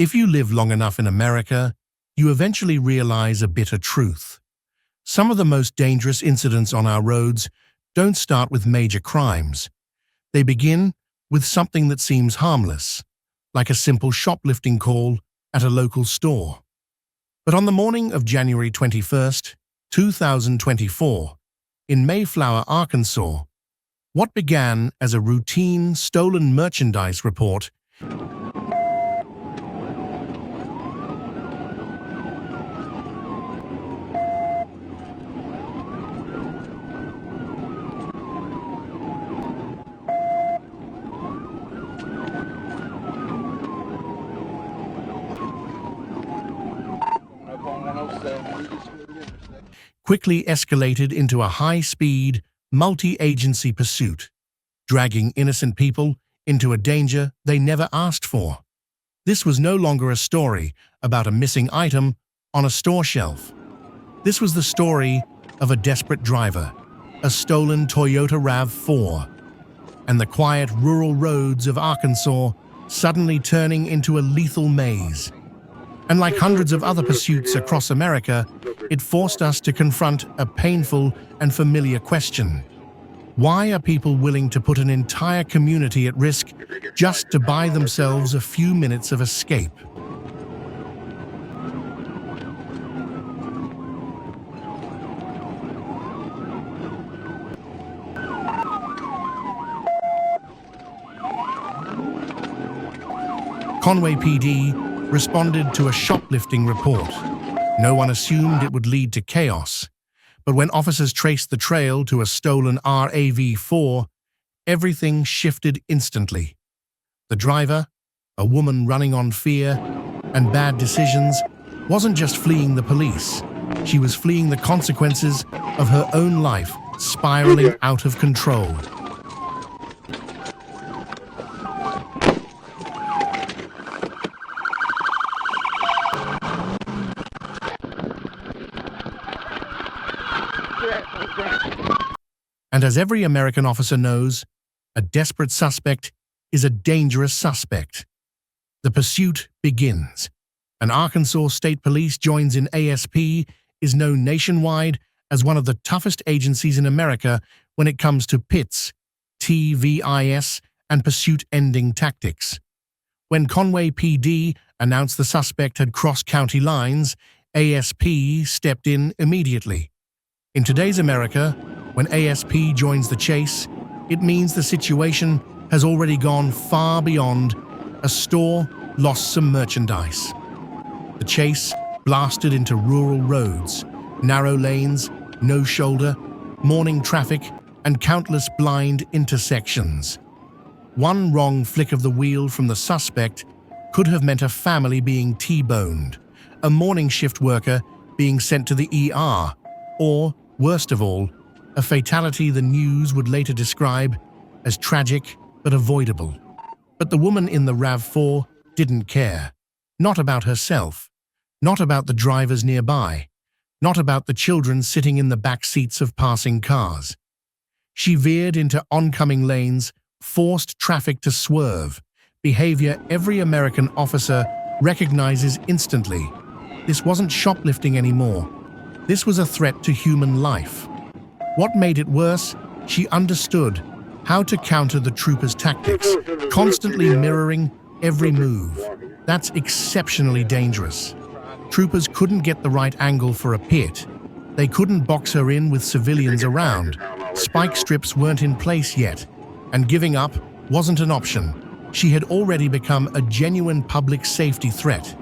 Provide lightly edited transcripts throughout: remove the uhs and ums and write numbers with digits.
If you live long enough in America, you eventually realize a bitter truth. Some of the most dangerous incidents on our roads don't start with major crimes. They begin with something that seems harmless, like a simple shoplifting call at a local store. But on the morning of January 21st, 2024, in Mayflower, Arkansas, what began as a routine stolen merchandise report quickly escalated into a high-speed, multi-agency pursuit, dragging innocent people into a danger they never asked for. This was no longer a story about a missing item on a store shelf. This was the story of a desperate driver, a stolen Toyota RAV4, and the quiet rural roads of Arkansas suddenly turning into a lethal maze. And like hundreds of other pursuits across America, it forced us to confront a painful and familiar question. Why are people willing to put an entire community at risk just to buy themselves a few minutes of escape? Conway PD responded to a shoplifting report. No one assumed it would lead to chaos, but when officers traced the trail to a stolen RAV4, everything shifted instantly. The driver, a woman running on fear and bad decisions, wasn't just fleeing the police. She was fleeing the consequences of her own life spiraling out of control. And as every American officer knows, a desperate suspect is a dangerous suspect. The pursuit begins. And Arkansas State Police joins in. ASP is known nationwide as one of the toughest agencies in America when it comes to PITS, TVIS, and pursuit-ending tactics. When Conway PD announced the suspect had crossed county lines, ASP stepped in immediately. In today's America, when ASP joins the chase, it means the situation has already gone far beyond a store lost some merchandise. The chase blasted into rural roads, narrow lanes, no shoulder, morning traffic, and countless blind intersections. One wrong flick of the wheel from the suspect could have meant a family being T-boned, a morning shift worker being sent to the ER, or, worst of all, a fatality the news would later describe as tragic but avoidable. But the woman in the RAV4 didn't care. Not about herself, not about the drivers nearby, not about the children sitting in the back seats of passing cars. She veered into oncoming lanes, forced traffic to swerve, behavior every American officer recognizes instantly. This wasn't shoplifting anymore. This was a threat to human life. What made it worse? She understood how to counter the troopers' tactics, constantly mirroring every move. That's exceptionally dangerous. Troopers couldn't get the right angle for a pit. They couldn't box her in with civilians around. Spike strips weren't in place yet, and giving up wasn't an option. She had already become a genuine public safety threat.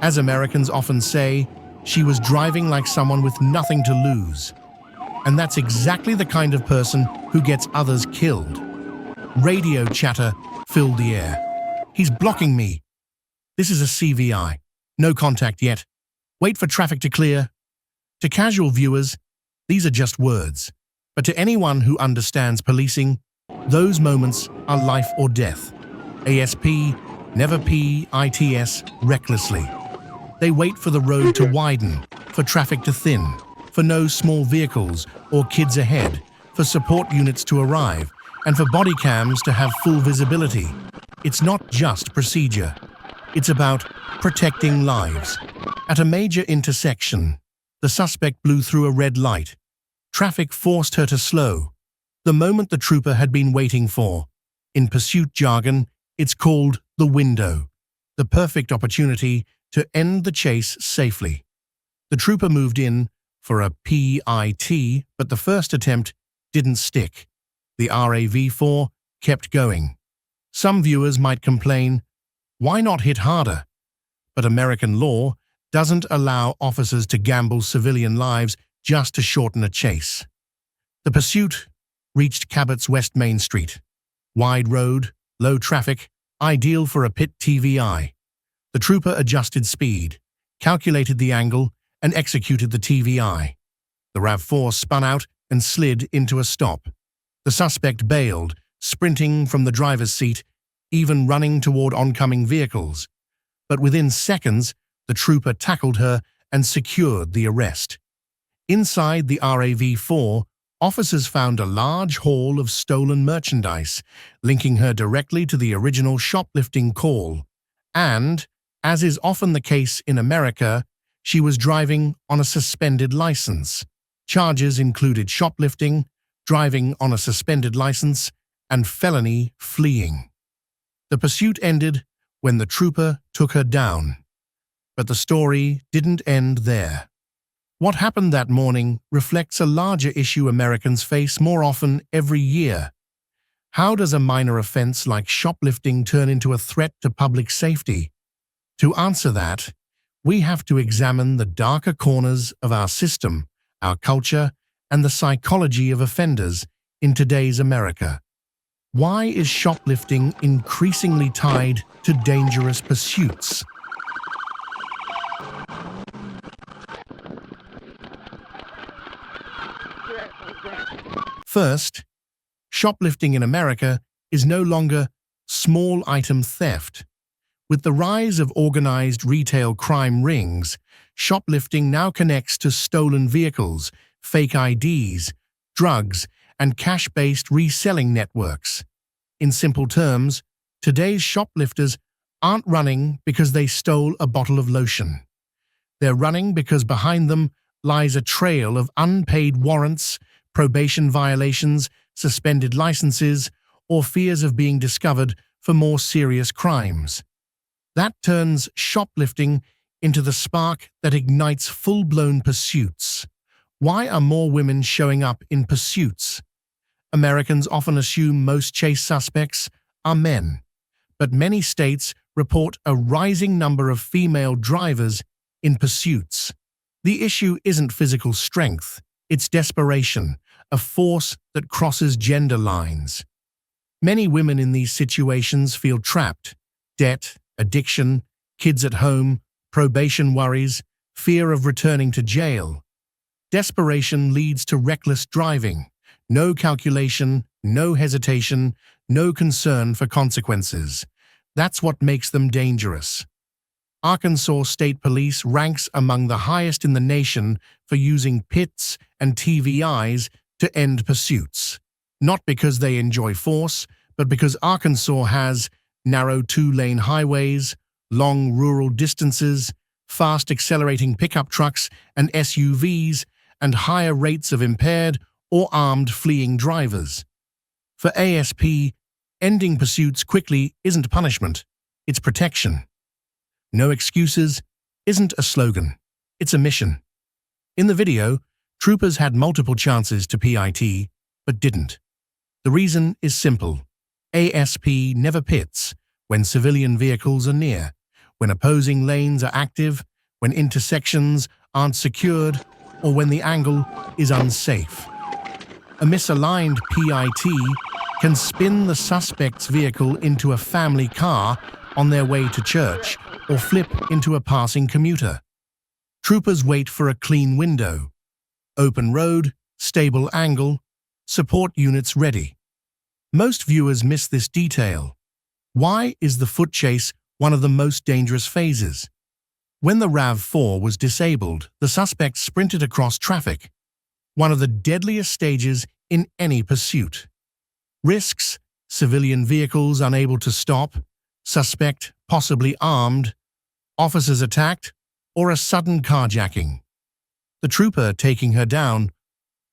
As Americans often say, she was driving like someone with nothing to lose. And that's exactly the kind of person who gets others killed. Radio chatter filled the air. "He's blocking me. This is a CVI. No contact yet. Wait for traffic to clear." To casual viewers, these are just words. But to anyone who understands policing, those moments are life or death. ASP never PITS recklessly. They wait for the road to widen, for traffic to thin, for no small vehicles or kids ahead, for support units to arrive, and for body cams to have full visibility. It's not just procedure. It's about protecting lives. At a major intersection, the suspect blew through a red light. Traffic forced her to slow, the moment the trooper had been waiting for. In pursuit jargon, it's called the window, the perfect opportunity to end the chase safely. The trooper moved in for a PIT, but the first attempt didn't stick. The RAV4 kept going. Some viewers might complain, why not hit harder? But American law doesn't allow officers to gamble civilian lives just to shorten a chase. The pursuit reached Cabot's West Main Street. Wide road, low traffic, ideal for a pit TVI. The trooper adjusted speed, calculated the angle, and executed the TVI. The RAV4 spun out and slid into a stop. The suspect bailed, sprinting from the driver's seat, even running toward oncoming vehicles. But within seconds, the trooper tackled her and secured the arrest. Inside the RAV4, officers found a large haul of stolen merchandise, linking her directly to the original shoplifting call. And, as is often the case in America, she was driving on a suspended license. Charges included shoplifting, driving on a suspended license, and felony fleeing. The pursuit ended when the trooper took her down. But the story didn't end there. What happened that morning reflects a larger issue Americans face more often every year. How does a minor offense like shoplifting turn into a threat to public safety? To answer that, we have to examine the darker corners of our system, our culture, and the psychology of offenders in today's America. Why is shoplifting increasingly tied to dangerous pursuits? First, shoplifting in America is no longer small item theft. With the rise of organized retail crime rings, shoplifting now connects to stolen vehicles, fake IDs, drugs, and cash-based reselling networks. In simple terms, today's shoplifters aren't running because they stole a bottle of lotion. They're running because behind them lies a trail of unpaid warrants, probation violations, suspended licenses, or fears of being discovered for more serious crimes. That turns shoplifting into the spark that ignites full-blown pursuits. Why are more women showing up in pursuits? Americans often assume most chase suspects are men, but many states report a rising number of female drivers in pursuits. The issue isn't physical strength, it's desperation, a force that crosses gender lines. Many women in these situations feel trapped. Debt, addiction, kids at home, probation worries, fear of returning to jail. Desperation leads to reckless driving. No calculation, no hesitation, no concern for consequences. That's what makes them dangerous. Arkansas State Police ranks among the highest in the nation for using PITs and TVIs to end pursuits. Not because they enjoy force, but because Arkansas has narrow two-lane highways, long rural distances, fast accelerating pickup trucks and SUVs, and higher rates of impaired or armed fleeing drivers. For ASP, ending pursuits quickly isn't punishment, it's protection. No excuses isn't a slogan, it's a mission. In the video, troopers had multiple chances to PIT, but didn't. The reason is simple. ASP never pits when civilian vehicles are near, when opposing lanes are active, when intersections aren't secured, or when the angle is unsafe. A misaligned PIT can spin the suspect's vehicle into a family car on their way to church, or flip into a passing commuter. Troopers wait for a clean window. Open road, stable angle, support units ready. Most viewers miss this detail. Why is the foot chase one of the most dangerous phases? When the RAV4 was disabled, the suspect sprinted across traffic, one of the deadliest stages in any pursuit. Risks: civilian vehicles unable to stop, suspect possibly armed, officers attacked, or a sudden carjacking. The trooper taking her down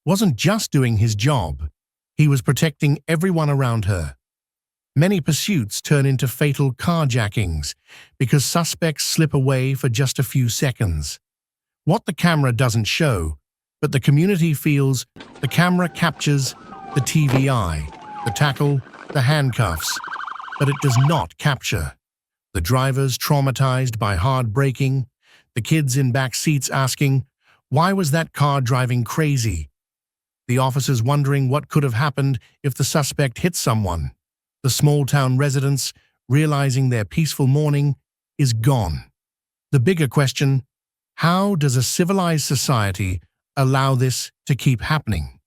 wasn't just doing his job, he was protecting everyone around her. Many pursuits turn into fatal carjackings because suspects slip away for just a few seconds. What the camera doesn't show, but the community feels, the camera captures the TVI, the tackle, the handcuffs, but it does not capture the drivers traumatized by hard braking, the kids in back seats asking, "Why was that car driving crazy?" The officers wondering what could have happened if the suspect hit someone. The small-town residents realizing their peaceful morning is gone. The bigger question, how does a civilized society allow this to keep happening?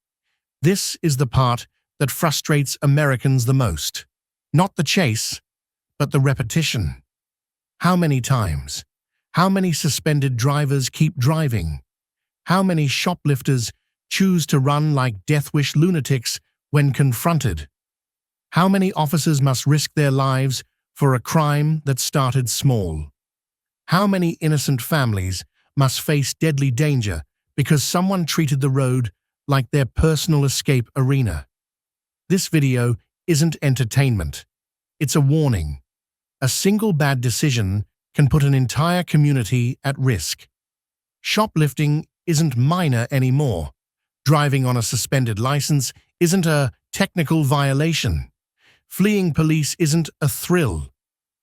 This is the part that frustrates Americans the most. Not the chase, but the repetition. How many times? How many suspended drivers keep driving? How many shoplifters choose to run like death-wish lunatics when confronted? How many officers must risk their lives for a crime that started small? How many innocent families must face deadly danger because someone treated the road like their personal escape arena? This video isn't entertainment. It's a warning. A single bad decision can put an entire community at risk. Shoplifting isn't minor anymore. Driving on a suspended license isn't a technical violation. Fleeing police isn't a thrill.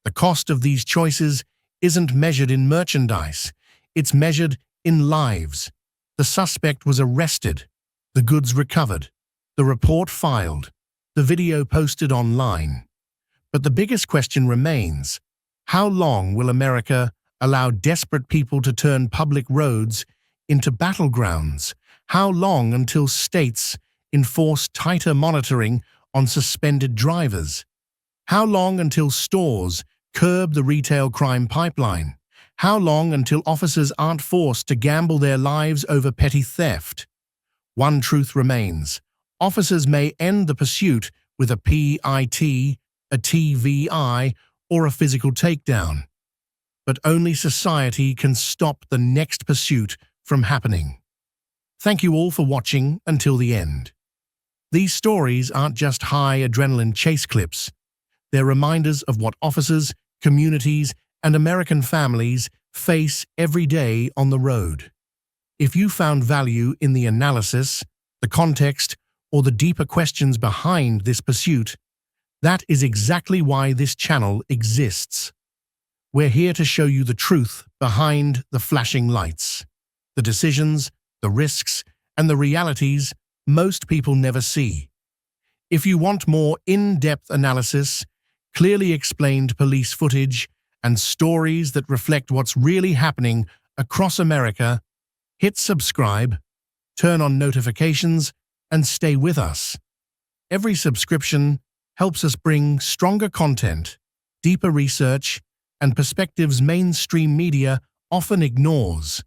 The cost of these choices isn't measured in merchandise. It's measured in lives. The suspect was arrested. The goods recovered. The report filed. The video posted online. But the biggest question remains, how long will America allow desperate people to turn public roads into battlegrounds? How long until states enforce tighter monitoring on suspended drivers? How long until stores curb the retail crime pipeline? How long until officers aren't forced to gamble their lives over petty theft? One truth remains. Officers may end the pursuit with a PIT, a TVI, or a physical takedown. But only society can stop the next pursuit from happening. Thank you all for watching until the end. These stories aren't just high adrenaline chase clips. They're reminders of what officers, communities, and American families face every day on the road. If you found value in the analysis, the context, or the deeper questions behind this pursuit, that is exactly why this channel exists. We're here to show you the truth behind the flashing lights, the decisions, the risks, and the realities most people never see. If you want more in-depth analysis, clearly explained police footage, and stories that reflect what's really happening across America, hit subscribe, turn on notifications, and stay with us. Every subscription helps us bring stronger content, deeper research, and perspectives mainstream media often ignores.